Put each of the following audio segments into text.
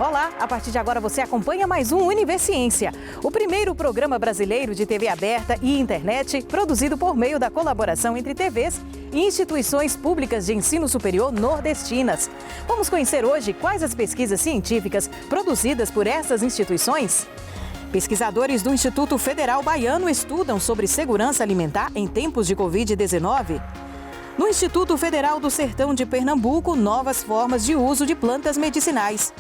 Olá, a partir de agora você acompanha mais um Univerciência, o primeiro programa brasileiro de TV aberta e internet produzido por meio da colaboração entre TVs e instituições públicas de ensino superior nordestinas. Vamos conhecer hoje quais as pesquisas científicas produzidas por essas instituições? Pesquisadores do Instituto Federal Baiano estudam sobre segurança alimentar em tempos de Covid-19. No Instituto Federal do Sertão de Pernambuco, novas formas de uso de plantas medicinais.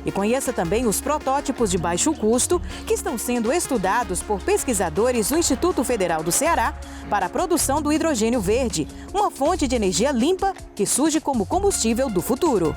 E conheça também os protótipos de baixo custo que estão sendo estudados por pesquisadores do Instituto Federal do Ceará para a produção do hidrogênio verde, uma fonte de energia limpa que surge como combustível do futuro.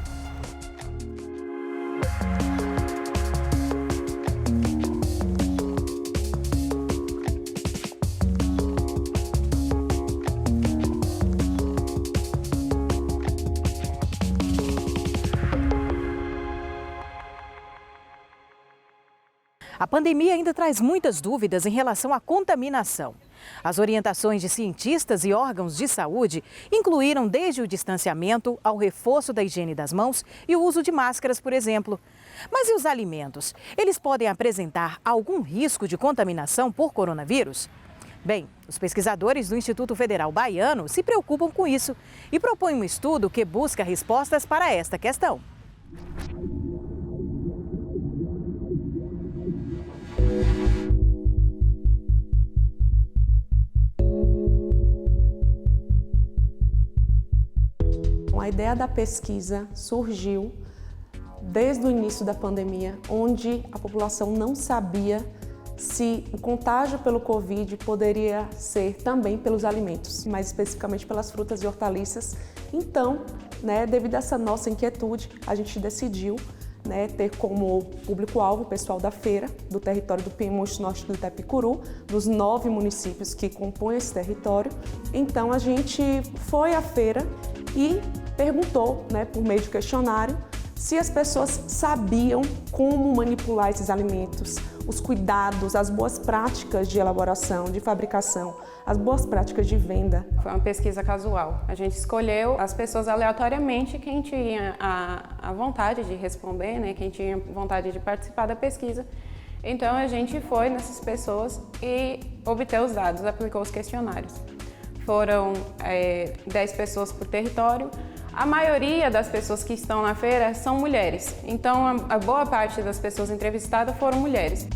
A pandemia ainda traz muitas dúvidas em relação à contaminação. As orientações de cientistas e órgãos de saúde incluíram desde o distanciamento ao reforço da higiene das mãos e o uso de máscaras, por exemplo. Mas e os alimentos? Eles podem apresentar algum risco de contaminação por coronavírus? Bem, os pesquisadores do Instituto Federal Baiano se preocupam com isso e propõem um estudo que busca respostas para esta questão. A ideia da pesquisa surgiu desde o início da pandemia, onde a população não sabia se o contágio pelo Covid poderia ser também pelos alimentos, mais especificamente pelas frutas e hortaliças. Então, devido a essa nossa inquietude, a gente decidiu ter como público-alvo o pessoal da feira, do território do Piemont Norte do Itapicuru, dos 9 municípios que compõem esse território. Então, a gente foi à feira e perguntou, por meio de questionário, se as pessoas sabiam como manipular esses alimentos, os cuidados, as boas práticas de elaboração, de fabricação, as boas práticas de venda. Foi uma pesquisa casual. A gente escolheu as pessoas aleatoriamente, quem tinha a vontade de responder, quem tinha vontade de participar da pesquisa. Então a gente foi nessas pessoas e obteve os dados, aplicou os questionários. Foram 10 pessoas por território. A maioria das pessoas que estão na feira são mulheres, então a boa parte das pessoas entrevistadas foram mulheres.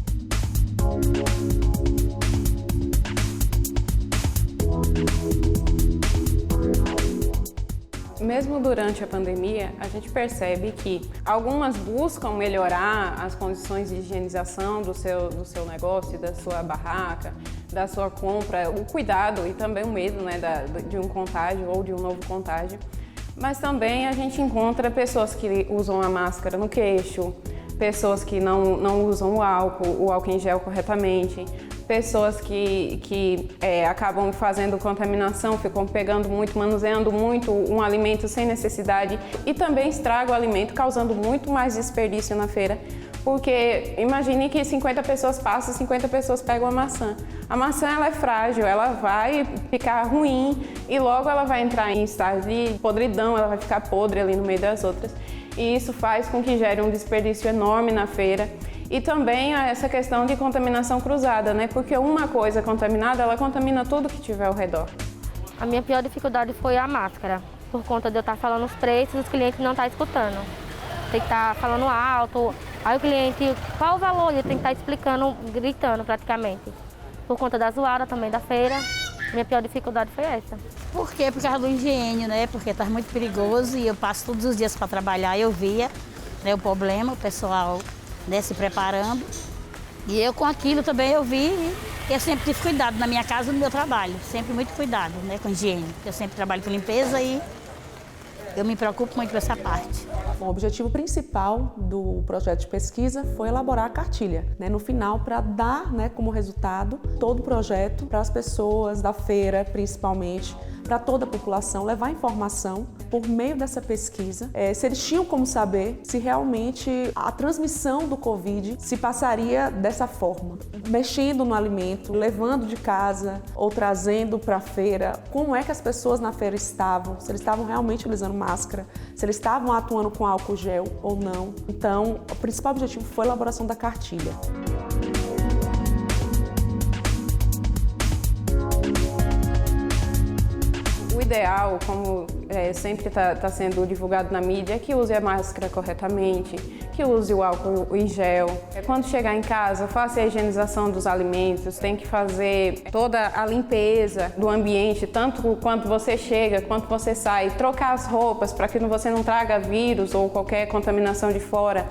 Mesmo durante a pandemia, a gente percebe que algumas buscam melhorar as condições de higienização do seu negócio, da sua barraca, da sua compra, o cuidado e também o medo de um contágio ou de um novo contágio. Mas também a gente encontra pessoas que usam a máscara no queixo, pessoas que não usam o álcool em gel corretamente, pessoas que acabam fazendo contaminação, ficam pegando muito, manuseando muito um alimento sem necessidade e também estragam o alimento, causando muito mais desperdício na feira. Porque imagine que 50 pessoas passam e 50 pessoas pegam a maçã. A maçã ela é frágil, ela vai ficar ruim e logo ela vai entrar em estágio de podridão, ela vai ficar podre ali no meio das outras. E isso faz com que gere um desperdício enorme na feira. E também essa questão de contaminação cruzada, porque uma coisa contaminada, ela contamina tudo que tiver ao redor. A minha pior dificuldade foi a máscara, por conta de eu estar falando os preços e os clientes não estar escutando. Tem que estar falando alto, aí o cliente, qual o valor? Ele tem que estar explicando, gritando praticamente. Por conta da zoada também da feira, minha pior dificuldade foi essa. Por quê? Por causa do higiene, Porque está muito perigoso e eu passo todos os dias para trabalhar, eu via o problema, o pessoal se preparando. E eu com aquilo também eu vi e eu sempre tive cuidado na minha casa e no meu trabalho, sempre muito cuidado com higiene. Eu sempre trabalho com limpeza e eu me preocupo muito com essa parte. O objetivo principal do projeto de pesquisa foi elaborar a cartilha, no final, para dar como resultado todo o projeto para as pessoas da feira, principalmente, para toda a população, levar informação por meio dessa pesquisa, se eles tinham como saber se realmente a transmissão do Covid se passaria dessa forma, mexendo no alimento, levando de casa ou trazendo para a feira, como é que as pessoas na feira estavam, se eles estavam realmente utilizando máscara, se eles estavam atuando com álcool gel ou não. Então, o principal objetivo foi a elaboração da cartilha. O ideal, como sempre está sendo divulgado na mídia, é que use a máscara corretamente, que use o álcool em gel. Quando chegar em casa, faça a higienização dos alimentos, tem que fazer toda a limpeza do ambiente, tanto quando você chega, quanto você sai, trocar as roupas para que você não traga vírus ou qualquer contaminação de fora.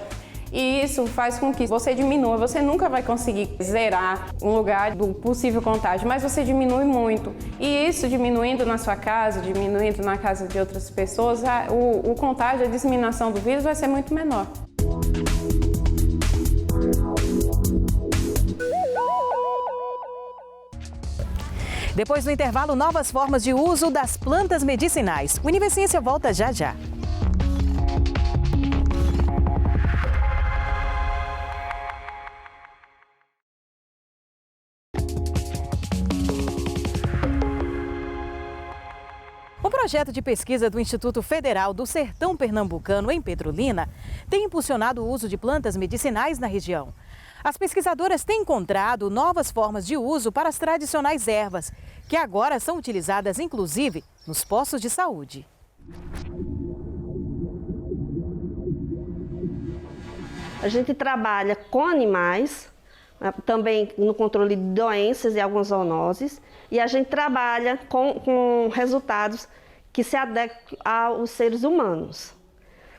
E isso faz com que você diminua. Você nunca vai conseguir zerar um lugar do possível contágio, mas você diminui muito. E isso diminuindo na sua casa, diminuindo na casa de outras pessoas, o contágio, a disseminação do vírus vai ser muito menor. Depois do intervalo, novas formas de uso das plantas medicinais. O Univerciência volta já já. O projeto de pesquisa do Instituto Federal do Sertão Pernambucano, em Petrolina, tem impulsionado o uso de plantas medicinais na região. As pesquisadoras têm encontrado novas formas de uso para as tradicionais ervas, que agora são utilizadas, inclusive, nos postos de saúde. A gente trabalha com animais, também no controle de doenças e algumas zoonoses, e a gente trabalha com resultados que se adequam aos seres humanos.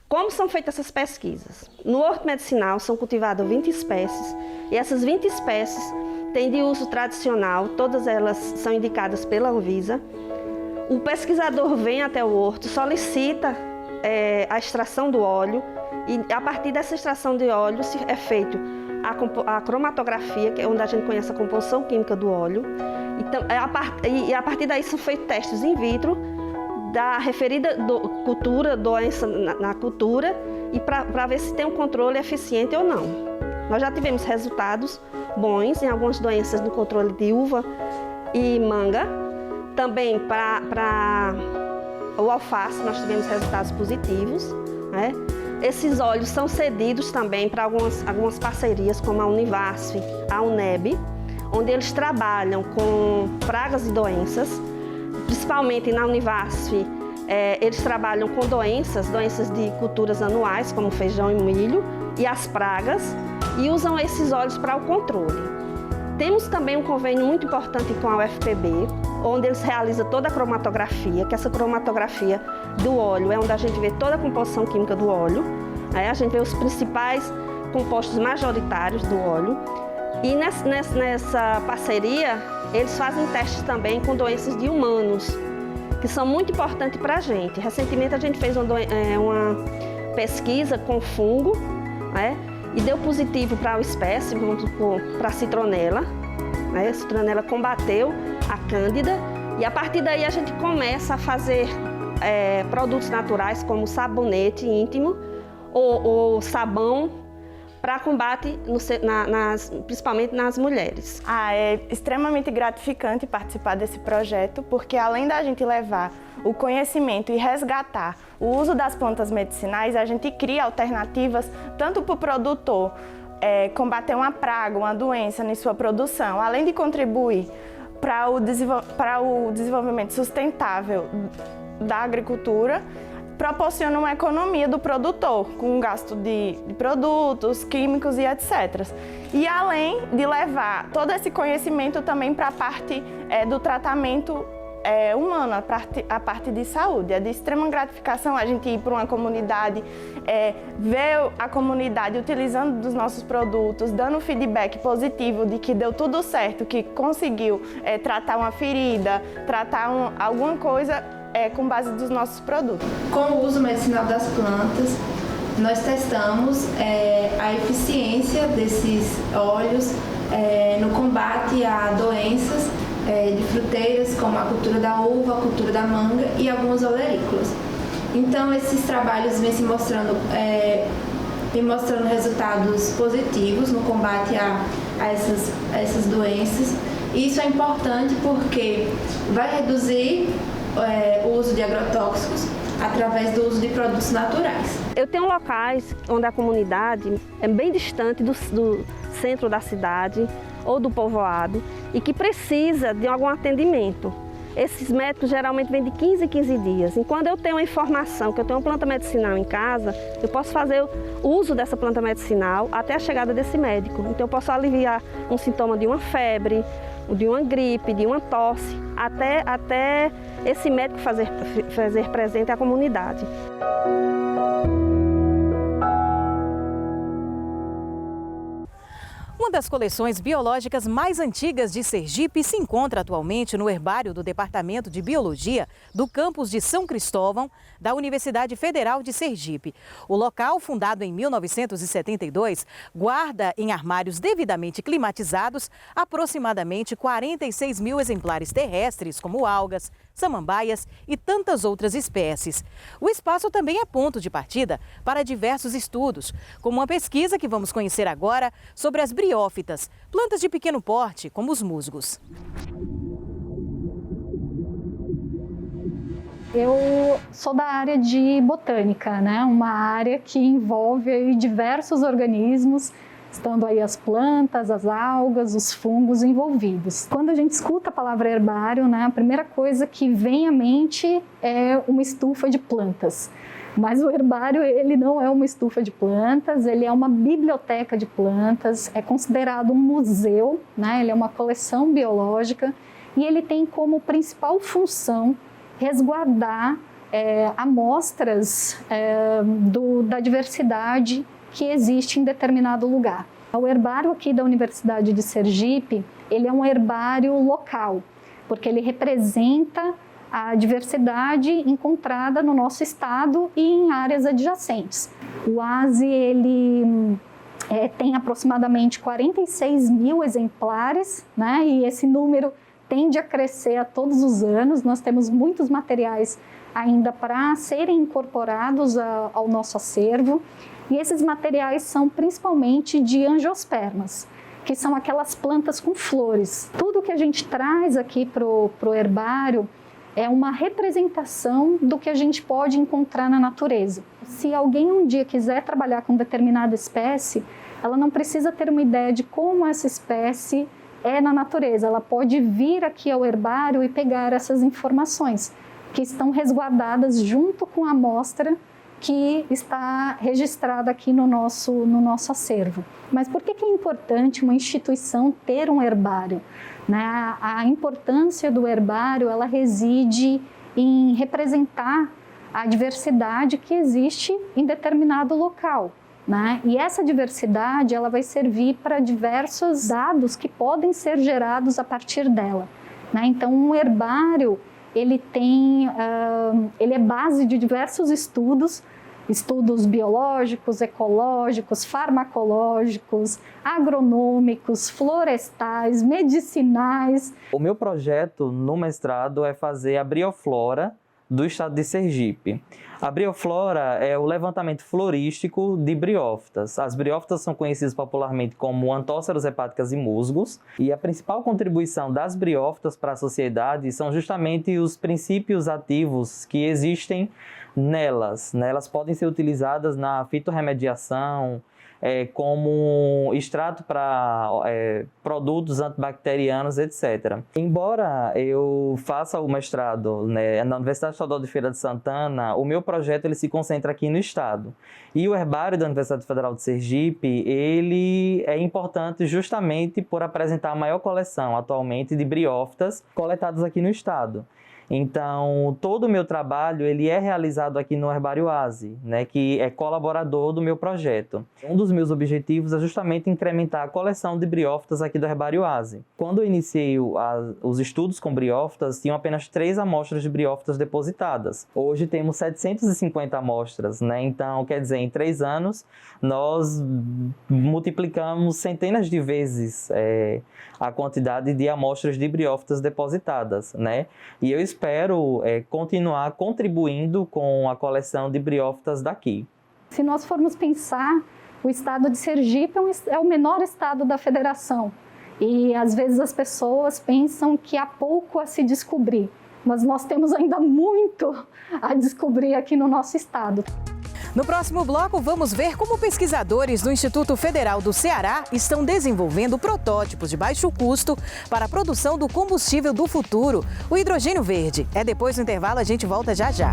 Como são feitas essas pesquisas? No horto medicinal são cultivadas 20 espécies, e essas 20 espécies têm de uso tradicional, todas elas são indicadas pela Anvisa. O pesquisador vem até o horto, solicita a extração do óleo, e a partir dessa extração de óleo é feito a cromatografia, que é onde a gente conhece a composição química do óleo. Então, a partir daí são feitos testes in vitro da referida cultura, doença na cultura, e para ver se tem um controle eficiente ou não. Nós já tivemos resultados bons em algumas doenças no controle de uva e manga. Também para o alface nós tivemos resultados positivos, né? Esses óleos são cedidos também para algumas parcerias, como a Univasf, a UNEB, onde eles trabalham com pragas e doenças. Principalmente na Univasf, eles trabalham com doenças de culturas anuais, como feijão e milho, e as pragas, e usam esses óleos para o controle. Temos também um convênio muito importante com a UFPB, onde eles realizam toda a cromatografia, que essa cromatografia do óleo é onde a gente vê toda a composição química do óleo. Aí a gente vê os principais compostos majoritários do óleo. E nessa parceria, eles fazem testes também com doenças de humanos, que são muito importantes para a gente. Recentemente a gente fez uma pesquisa com fungo, né? E deu positivo para o espécime, para a citronela. Né? A citronela combateu a cândida, e a partir daí a gente começa a fazer produtos naturais como sabonete íntimo ou sabão para combate, principalmente nas mulheres. É extremamente gratificante participar desse projeto, porque além da gente levar o conhecimento e resgatar o uso das plantas medicinais, a gente cria alternativas tanto para o produtor combater uma praga, uma doença em sua produção, além de contribuir para o desenvolvimento sustentável da agricultura, proporciona uma economia do produtor, com gasto de produtos, químicos e etc. E além de levar todo esse conhecimento também para a parte do tratamento humano, a parte de saúde. É de extrema gratificação a gente ir para uma comunidade, ver a comunidade utilizando dos nossos produtos, dando feedback positivo de que deu tudo certo, que conseguiu tratar uma ferida, tratar alguma coisa com base dos nossos produtos. Com o uso medicinal das plantas, nós testamos a eficiência desses óleos no combate a doenças de fruteiras, como a cultura da uva, a cultura da manga e algumas olerícolas. Então, esses trabalhos vêm mostrando resultados positivos no combate a essas doenças. E isso é importante porque vai reduzir o uso de agrotóxicos através do uso de produtos naturais. Eu tenho locais onde a comunidade é bem distante do centro da cidade ou do povoado e que precisa de algum atendimento. Esses médicos geralmente vêm de 15 em 15 dias. E quando eu tenho a informação que eu tenho uma planta medicinal em casa, eu posso fazer o uso dessa planta medicinal até a chegada desse médico. Então eu posso aliviar um sintoma de uma febre, de uma gripe, de uma tosse, até esse médico fazer presente à comunidade. Uma das coleções biológicas mais antigas de Sergipe se encontra atualmente no herbário do Departamento de Biologia do campus de São Cristóvão, da Universidade Federal de Sergipe. O local, fundado em 1972, guarda em armários devidamente climatizados aproximadamente 46 mil exemplares terrestres, como algas, samambaias e tantas outras espécies. O espaço também é ponto de partida para diversos estudos, como uma pesquisa que vamos conhecer agora sobre as briófitas, plantas de pequeno porte, como os musgos. Eu sou da área de botânica, né? Uma área que envolve aí diversos organismos, estando aí as plantas, as algas, os fungos envolvidos. Quando a gente escuta a palavra herbário, né, a primeira coisa que vem à mente é uma estufa de plantas. Mas o herbário, ele não é uma estufa de plantas, ele é uma biblioteca de plantas, é considerado um museu, né? Ele é uma coleção biológica e ele tem como principal função resguardar amostras da diversidade que existe em determinado lugar. O herbário aqui da Universidade de Sergipe, ele é um herbário local, porque ele representa a diversidade encontrada no nosso estado e em áreas adjacentes. O ASE, ele tem aproximadamente 46 mil exemplares, né? E esse número tende a crescer a todos os anos. Nós temos muitos materiais ainda para serem incorporados ao nosso acervo. E esses materiais são principalmente de angiospermas, que são aquelas plantas com flores. Tudo que a gente traz aqui para o herbário é uma representação do que a gente pode encontrar na natureza. Se alguém um dia quiser trabalhar com determinada espécie, ela não precisa ter uma ideia de como essa espécie é na natureza. Ela pode vir aqui ao herbário e pegar essas informações, que estão resguardadas junto com a amostra que está registrada aqui no nosso acervo. Mas por que é importante uma instituição ter um herbário? Né? A importância do herbário, ela reside em representar a diversidade que existe em determinado local. Né? E essa diversidade, ela vai servir para diversos dados que podem ser gerados a partir dela. Né? Então, um herbário, ele é base de diversos estudos biológicos, ecológicos, farmacológicos, agronômicos, florestais, medicinais. O meu projeto no mestrado é fazer a brioflora do estado de Sergipe. A brioflora é o levantamento florístico de briófitas. As briófitas são conhecidas popularmente como antóceras hepáticas e musgos, e a principal contribuição das briófitas para a sociedade são justamente os princípios ativos que existem nelas. Elas podem ser utilizadas na fitorremediação, como extrato para produtos antibacterianos, etc. Embora eu faça o mestrado, né, na Universidade Estadual de Feira de Santana, o meu projeto ele se concentra aqui no estado. E o herbário da Universidade Federal de Sergipe, ele é importante justamente por apresentar a maior coleção atualmente de briófitas coletadas aqui no estado. Então, todo o meu trabalho ele é realizado aqui no Herbário ASE, né, que é colaborador do meu projeto. Um dos meus objetivos é justamente incrementar a coleção de briófitas aqui do Herbário ASE. Quando eu iniciei os estudos com briófitas, tinham apenas 3 amostras de briófitas depositadas. Hoje temos 750 amostras, né? Então, quer dizer, em 3 anos, nós multiplicamos centenas de vezes a quantidade de amostras de briófitas depositadas, né? E eu espero continuar contribuindo com a coleção de briófitas daqui. Se nós formos pensar, o estado de Sergipe é o menor estado da federação. E às vezes as pessoas pensam que há pouco a se descobrir, mas nós temos ainda muito a descobrir aqui no nosso estado. No próximo bloco, vamos ver como pesquisadores do Instituto Federal do Ceará estão desenvolvendo protótipos de baixo custo para a produção do combustível do futuro, o hidrogênio verde. Depois do intervalo, a gente volta já já.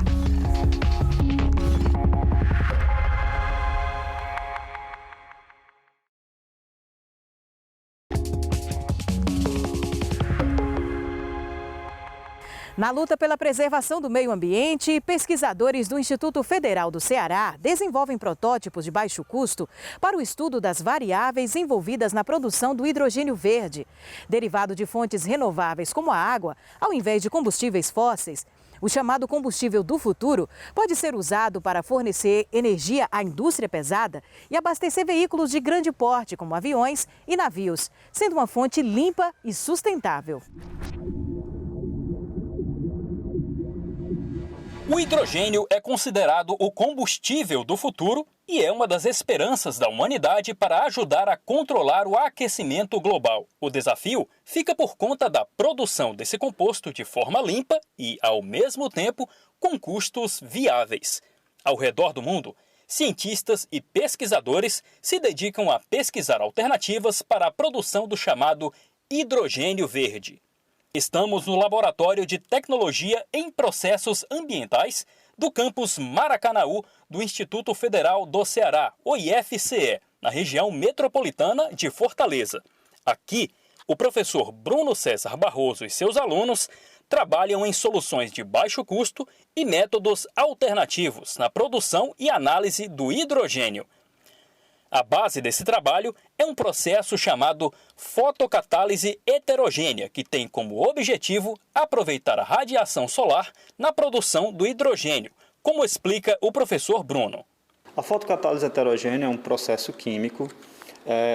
Na luta pela preservação do meio ambiente, pesquisadores do Instituto Federal do Ceará desenvolvem protótipos de baixo custo para o estudo das variáveis envolvidas na produção do hidrogênio verde. Derivado de fontes renováveis como a água, ao invés de combustíveis fósseis, o chamado combustível do futuro pode ser usado para fornecer energia à indústria pesada e abastecer veículos de grande porte, como aviões e navios, sendo uma fonte limpa e sustentável. O hidrogênio é considerado o combustível do futuro e é uma das esperanças da humanidade para ajudar a controlar o aquecimento global. O desafio fica por conta da produção desse composto de forma limpa e, ao mesmo tempo, com custos viáveis. Ao redor do mundo, cientistas e pesquisadores se dedicam a pesquisar alternativas para a produção do chamado hidrogênio verde. Estamos no Laboratório de Tecnologia em Processos Ambientais do campus Maracanaú do Instituto Federal do Ceará, o IFCE, na região metropolitana de Fortaleza. Aqui, o professor Bruno César Barroso e seus alunos trabalham em soluções de baixo custo e métodos alternativos na produção e análise do hidrogênio. A base desse trabalho é um processo chamado fotocatálise heterogênea, que tem como objetivo aproveitar a radiação solar na produção do hidrogênio, como explica o professor Bruno. A fotocatálise heterogênea é um processo químico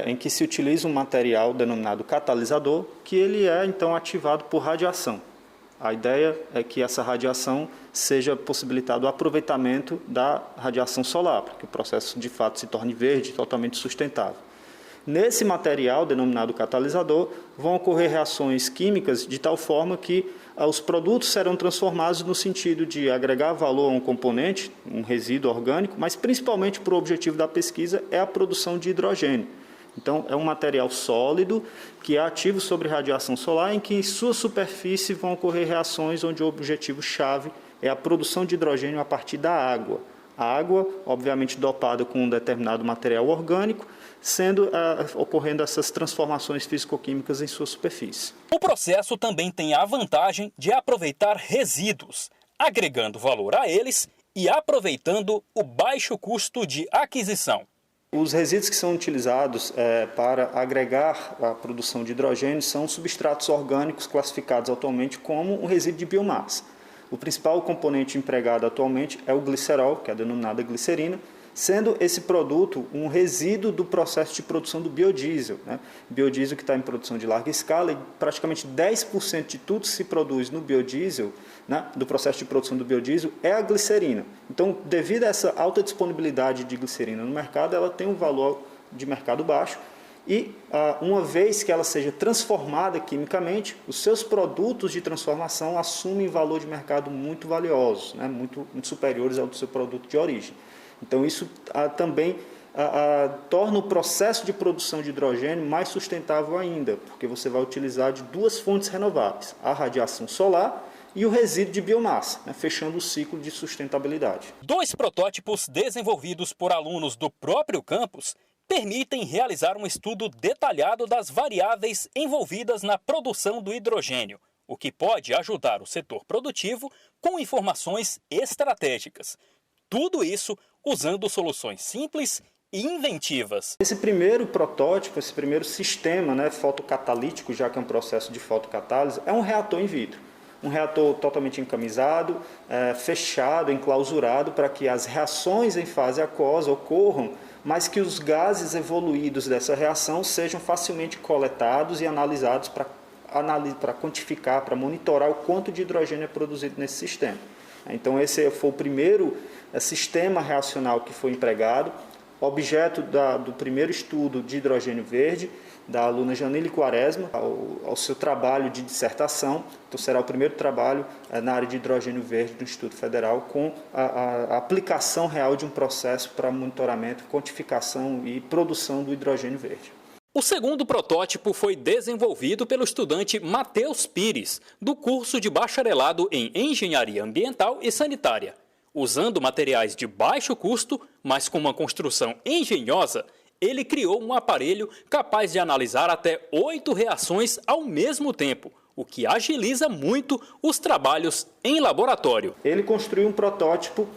em que se utiliza um material denominado catalisador, que ele é então ativado por radiação. A ideia é que essa radiação seja possibilitado o aproveitamento da radiação solar, para que o processo de fato se torne verde, totalmente sustentável. Nesse material, denominado catalisador, vão ocorrer reações químicas de tal forma que os produtos serão transformados no sentido de agregar valor a um componente, um resíduo orgânico, mas principalmente para o objetivo da pesquisa é a produção de hidrogênio. Então, é um material sólido que é ativo sobre radiação solar, em que em sua superfície vão ocorrer reações onde o objetivo-chave é a produção de hidrogênio a partir da água. A água, obviamente, dopada com um determinado material orgânico, ocorrendo essas transformações físico-químicas em sua superfície. O processo também tem a vantagem de aproveitar resíduos, agregando valor a eles e aproveitando o baixo custo de aquisição. Os resíduos que são utilizados para agregar a produção de hidrogênio são substratos orgânicos classificados atualmente como um resíduo de biomassa. O principal componente empregado atualmente é o glicerol, que é denominada glicerina, sendo esse produto um resíduo do processo de produção do biodiesel. Biodiesel que está em produção de larga escala e praticamente 10% de tudo que se produz no biodiesel, do processo de produção do biodiesel, é a glicerina. Então, devido a essa alta disponibilidade de glicerina no mercado, ela tem um valor de mercado baixo e, uma vez que ela seja transformada quimicamente, os seus produtos de transformação assumem valor de mercado muito valiosos, muito superiores ao do seu produto de origem. Então, isso também torna o processo de produção de hidrogênio mais sustentável ainda, porque você vai utilizar de 2 fontes renováveis, a radiação solar e o resíduo de biomassa, fechando o ciclo de sustentabilidade. 2 protótipos desenvolvidos por alunos do próprio campus permitem realizar um estudo detalhado das variáveis envolvidas na produção do hidrogênio. o que pode ajudar o setor produtivo com informações estratégicas. Tudo isso usando soluções simples e inventivas. Esse primeiro protótipo, esse primeiro sistema, fotocatalítico, já que é um processo de fotocatálise, é um reator in vitro. Um reator totalmente encamisado, fechado, enclausurado, para que as reações em fase aquosa ocorram, mas que os gases evoluídos dessa reação sejam facilmente coletados e analisados para quantificar, para monitorar o quanto de hidrogênio é produzido nesse sistema. Então esse foi o primeiro sistema reacional que foi empregado, objeto do primeiro estudo de hidrogênio verde, da aluna Janile Quaresma, ao seu trabalho de dissertação. Então será o primeiro trabalho na área de hidrogênio verde do Instituto Federal com a aplicação real de um processo para monitoramento, quantificação e produção do hidrogênio verde. O segundo protótipo foi desenvolvido pelo estudante Matheus Pires, do curso de bacharelado em Engenharia Ambiental e Sanitária. Usando materiais de baixo custo, mas com uma construção engenhosa, ele criou um aparelho capaz de analisar até 8 reações ao mesmo tempo, o que agiliza muito os trabalhos em laboratório. Ele construiu um protótipo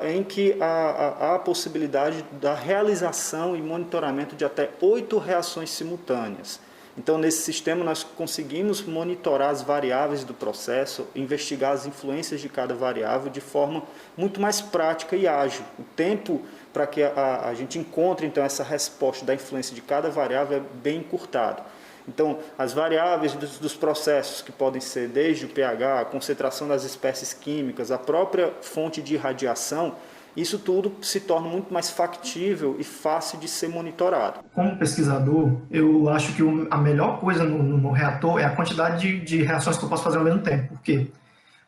em que há a possibilidade da realização e monitoramento de até 8 reações simultâneas. Então, nesse sistema, nós conseguimos monitorar as variáveis do processo, investigar as influências de cada variável de forma muito mais prática e ágil. O tempo para que a gente encontre, então, essa resposta da influência de cada variável é bem encurtado. Então, as variáveis dos processos, que podem ser desde o pH, a concentração das espécies químicas, a própria fonte de irradiação, isso tudo se torna muito mais factível e fácil de ser monitorado. Como pesquisador, eu acho que a melhor coisa no reator é a quantidade de reações que eu posso fazer ao mesmo tempo. Por quê?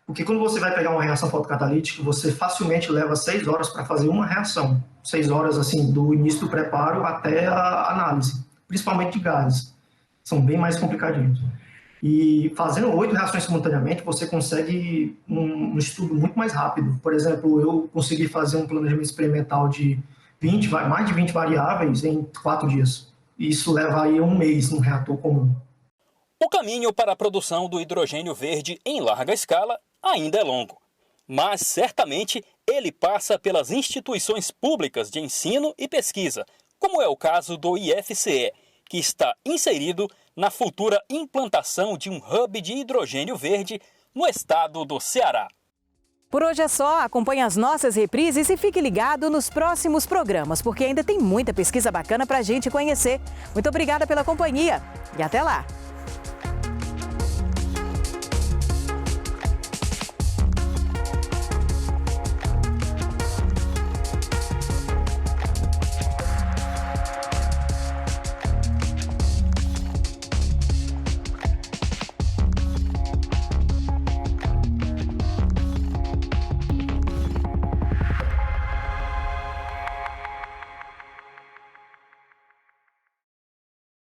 Porque quando você vai pegar uma reação fotocatalítica, você facilmente leva 6 horas para fazer uma reação. 6 horas, assim, do início do preparo até a análise, principalmente de gases. São bem mais complicadinhos. E fazendo 8 reações simultaneamente, você consegue um estudo muito mais rápido. Por exemplo, eu consegui fazer um planejamento experimental de mais de 20 variáveis em 4 dias. Isso leva aí 1 mês num reator comum. O caminho para a produção do hidrogênio verde em larga escala ainda é longo. Mas, certamente, ele passa pelas instituições públicas de ensino e pesquisa, como é o caso do IFCE, que está inserido na futura implantação de um hub de hidrogênio verde no estado do Ceará. Por hoje é só, acompanhe as nossas reprises e fique ligado nos próximos programas, porque ainda tem muita pesquisa bacana para a gente conhecer. Muito obrigada pela companhia e até lá!